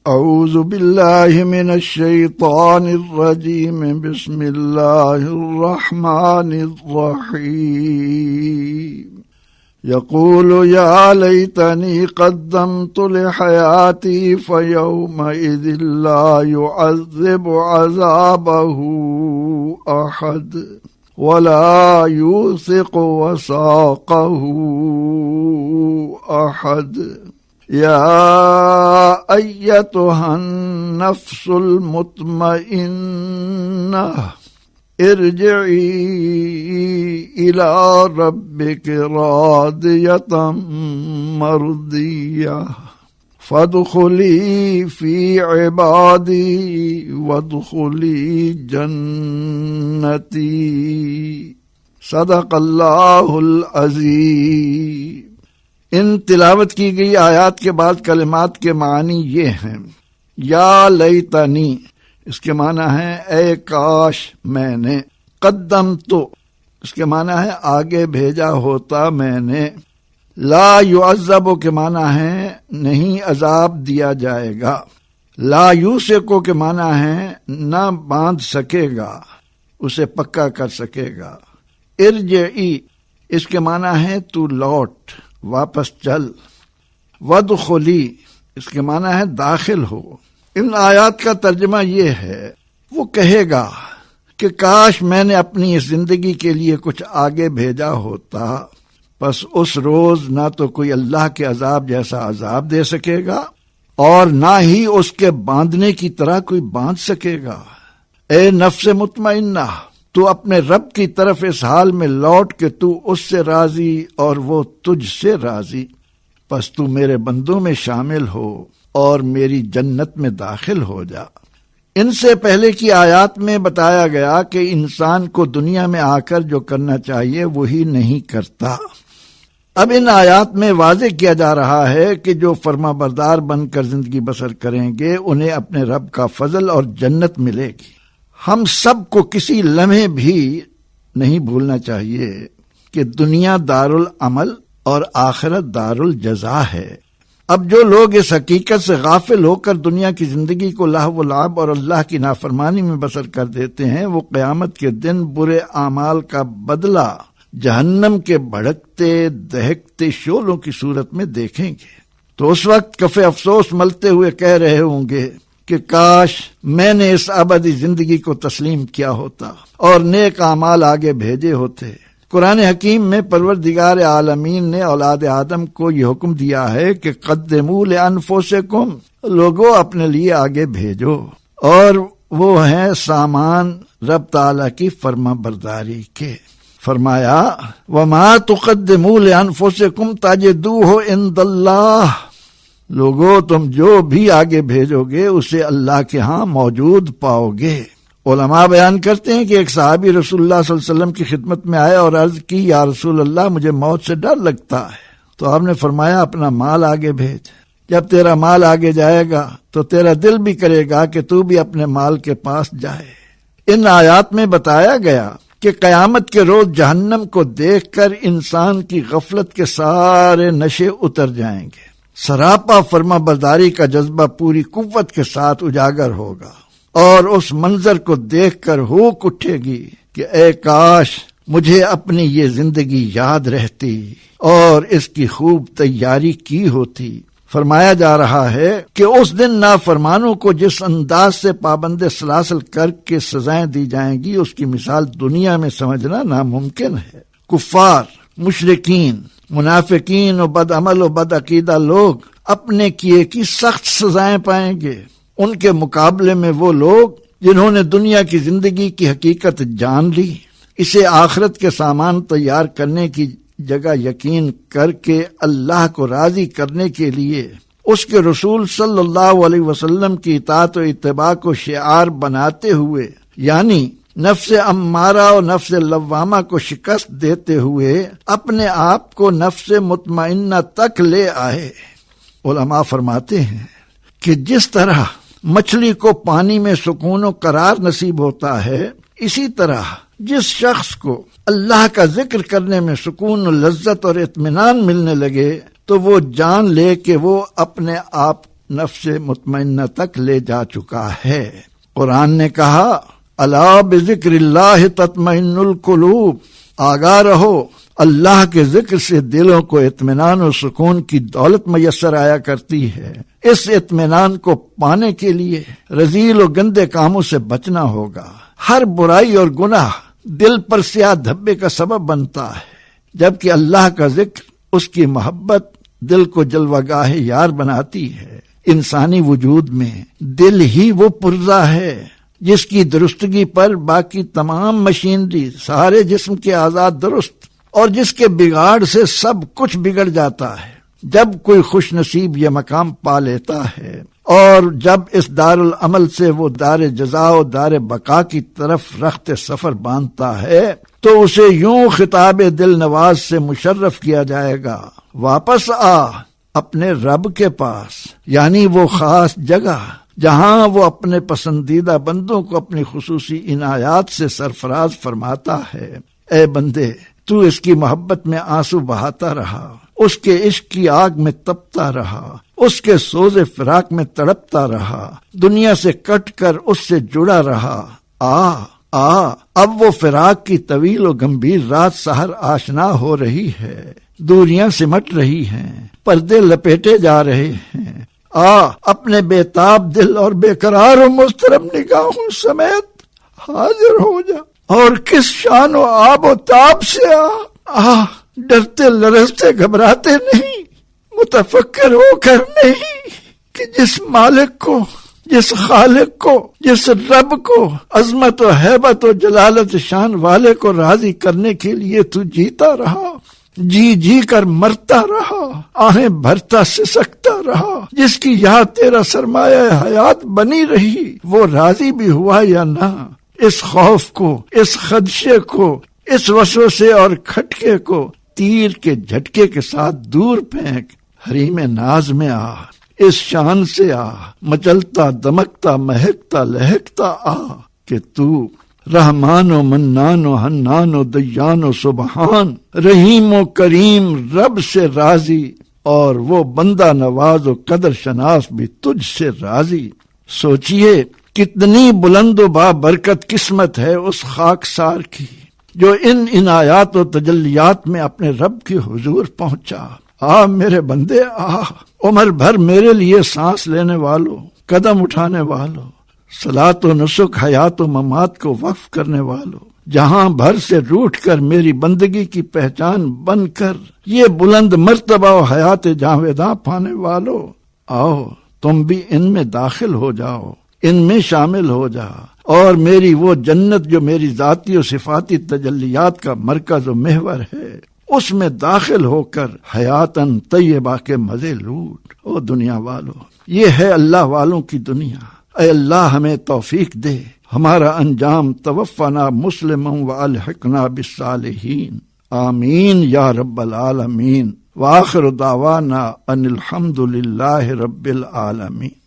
اعوذ باللہ من الشیطان الرجیم بسم اللہ الرحمن الرحیم یقول یا لیتنی قدمت لحیاتی فیومئذ لا يعذب عذابه احد ولا يوثق وثاقه احد یا ایتها النفس المطمئنہ ارجعی الی ربک راضیۃ مرضیہ فادخلی فی عبادی وادخلی جنتی صدق اللہ العظیم۔ ان تلاوت کی گئی آیات کے بعد کلمات کے معنی یہ ہیں۔ یا لیتنی، اس کے معنی ہے اے کاش میں نے، قدمت، اس کے معنی ہے آگے بھیجا ہوتا میں نے، لا يعذب کے معنی ہے نہیں عذاب دیا جائے گا، لا یوثق کے معنی ہے نہ باندھ سکے گا، اسے پکا کر سکے گا، ارجعی اس کے معنی ہے تو لوٹ، واپس چل، وادخلی اس کے معنی ہے داخل ہو۔ ان آیات کا ترجمہ یہ ہے، وہ کہے گا کہ کاش میں نے اپنی اس زندگی کے لیے کچھ آگے بھیجا ہوتا، پس اس روز نہ تو کوئی اللہ کے عذاب جیسا عذاب دے سکے گا اور نہ ہی اس کے باندھنے کی طرح کوئی باندھ سکے گا۔ اے نفس مطمئنہ، تو اپنے رب کی طرف اس حال میں لوٹ کہ تو اس سے راضی اور وہ تجھ سے راضی، پس تو میرے بندوں میں شامل ہو اور میری جنت میں داخل ہو جا۔ ان سے پہلے کی آیات میں بتایا گیا کہ انسان کو دنیا میں آ کر جو کرنا چاہیے وہی نہیں کرتا۔ اب ان آیات میں واضح کیا جا رہا ہے کہ جو فرما بردار بن کر زندگی بسر کریں گے انہیں اپنے رب کا فضل اور جنت ملے گی۔ ہم سب کو کسی لمحے بھی نہیں بھولنا چاہیے کہ دنیا دارالعمل اور آخرت دارالجزا ہے۔ اب جو لوگ اس حقیقت سے غافل ہو کر دنیا کی زندگی کو لہو و لعب اور اللہ کی نافرمانی میں بسر کر دیتے ہیں، وہ قیامت کے دن برے اعمال کا بدلہ جہنم کے بھڑکتے دہکتے شعلوں کی صورت میں دیکھیں گے، تو اس وقت کف افسوس ملتے ہوئے کہہ رہے ہوں گے کہ کاش میں نے اس ابدی زندگی کو تسلیم کیا ہوتا اور نیک اعمال آگے بھیجے ہوتے۔ قرآن حکیم میں پروردگار عالمین نے اولاد آدم کو یہ حکم دیا ہے کہ قدموا لانفسکم، لوگوں اپنے لیے آگے بھیجو، اور وہ ہیں سامان رب تعالی کی فرما برداری کے۔ فرمایا وما تقدموا لانفسکم تجدوہ عند اللہ، لوگوں تم جو بھی آگے بھیجو گے اسے اللہ کے ہاں موجود پاؤ گے۔ علماء بیان کرتے ہیں کہ ایک صحابی رسول اللہ صلی اللہ علیہ وسلم کی خدمت میں آئے اور عرض کی یا رسول اللہ مجھے موت سے ڈر لگتا ہے، تو آپ نے فرمایا اپنا مال آگے بھیج، جب تیرا مال آگے جائے گا تو تیرا دل بھی کرے گا کہ تو بھی اپنے مال کے پاس جائے۔ ان آیات میں بتایا گیا کہ قیامت کے روز جہنم کو دیکھ کر انسان کی غفلت کے سارے نشے اتر جائیں گے، سراپا فرما برداری کا جذبہ پوری قوت کے ساتھ اجاگر ہوگا، اور اس منظر کو دیکھ کر ہوک اٹھے گی کہ اے کاش مجھے اپنی یہ زندگی یاد رہتی اور اس کی خوب تیاری کی ہوتی۔ فرمایا جا رہا ہے کہ اس دن نافرمانوں کو جس انداز سے پابند سلاسل کر کے سزائیں دی جائیں گی اس کی مثال دنیا میں سمجھنا ناممکن ہے۔ کفار، مشرکین، منافقین و بد عمل و بد عقیدہ لوگ اپنے کیے کی سخت سزائیں پائیں گے، ان کے مقابلے میں وہ لوگ جنہوں نے دنیا کی زندگی کی حقیقت جان لی، اسے آخرت کے سامان تیار کرنے کی جگہ یقین کر کے اللہ کو راضی کرنے کے لیے اس کے رسول صلی اللہ علیہ وسلم کی اطاعت و اتباع کو شعار بناتے ہوئے، یعنی نفس امارہ اور نفس لوامہ کو شکست دیتے ہوئے اپنے آپ کو نفس مطمئنہ تک لے آئے۔ علماء فرماتے ہیں کہ جس طرح مچھلی کو پانی میں سکون و قرار نصیب ہوتا ہے، اسی طرح جس شخص کو اللہ کا ذکر کرنے میں سکون و لذت اور اطمینان ملنے لگے تو وہ جان لے کہ وہ اپنے آپ نفس مطمئنہ تک لے جا چکا ہے۔ قرآن نے کہا الا بذکر اللہ تطمئن القلوب، آگاہ رہو اللہ کے ذکر سے دلوں کو اطمینان و سکون کی دولت میسر آیا کرتی ہے۔ اس اطمینان کو پانے کے لیے رذیل و گندے کاموں سے بچنا ہوگا۔ ہر برائی اور گناہ دل پر سیاہ دھبے کا سبب بنتا ہے، جبکہ اللہ کا ذکر، اس کی محبت دل کو جلوہ گاہ یار بناتی ہے۔ انسانی وجود میں دل ہی وہ پرزہ ہے جس کی درستگی پر باقی تمام مشینری، سارے جسم کے اعضاء درست، اور جس کے بگاڑ سے سب کچھ بگڑ جاتا ہے۔ جب کوئی خوش نصیب یہ مقام پا لیتا ہے اور جب اس دار العمل سے وہ دار جزا و دار بقا کی طرف رخت سفر باندھتا ہے تو اسے یوں خطاب دل نواز سے مشرف کیا جائے گا، واپس آ اپنے رب کے پاس، یعنی وہ خاص جگہ جہاں وہ اپنے پسندیدہ بندوں کو اپنی خصوصی عنایات سے سرفراز فرماتا ہے۔ اے بندے، تو اس کی محبت میں آنسو بہاتا رہا، اس کے عشق کی آگ میں تپتا رہا، اس کے سوز فراق میں تڑپتا رہا، دنیا سے کٹ کر اس سے جڑا رہا۔ اب وہ فراق کی طویل و گمبھیر رات سحر آشنا ہو رہی ہے، دوریاں سمٹ رہی ہیں، پردے لپیٹے جا رہے ہیں۔ اپنے بےتاب دل اور بے قرار و مضطرب نگاہوں سمیت حاضر ہو جا، اور کس شان و آب و تاب سے ڈرتے لرزتے گھبراتے نہیں، متفکر ہو کر نہیں، کہ جس مالک کو، جس خالق کو، جس رب کو، عظمت و ہیبت و جلالت شان والے کو راضی کرنے کے لیے تو جیتا رہا، جی کر مرتا رہا، آہیں بھرتا سسکتا رہا، جس کی یاد تیرا سرمایہ حیات بنی رہی، وہ راضی بھی ہوا یا نہ؟ اس خوف کو، اس خدشے کو، اس وسوسے اور کھٹکے کو تیر کے جھٹکے کے ساتھ دور پھینک، حریم ناز میں آ، اس شان سے آ، مچلتا دمکتا مہکتا لہکتا آ کہ تو رحمان و منان و حنان و دیان و سبحان، رحیم و کریم رب سے راضی، اور وہ بندہ نواز و قدر شناس بھی تجھ سے راضی۔ سوچئے کتنی بلند و بابرکت قسمت ہے اس خاکسار کی جو ان عنایات و تجلیات میں اپنے رب کے حضور پہنچا۔ میرے بندے عمر بھر میرے لیے سانس لینے والوں، قدم اٹھانے والوں، صلات و نسک، حیات و ممات کو وقف کرنے والوں، جہاں بھر سے روٹھ کر میری بندگی کی پہچان بن کر یہ بلند مرتبہ و حیات جاویداں پانے والوں، آؤ تم بھی ان میں داخل ہو جاؤ، ان میں شامل ہو جا، اور میری وہ جنت جو میری ذاتی و صفاتی تجلیات کا مرکز و محور ہے، اس میں داخل ہو کر حیاتاً طیبہ کے مزے لوٹ۔ او دنیا والو، یہ ہے اللہ والوں کی دنیا۔ اے اللہ ہمیں توفیق دے، ہمارا انجام توفنا مسلما والحقنا بالصالحین، آمین یا رب العالمین۔ وآخر دعوانا ان الحمد للہ رب العالمین۔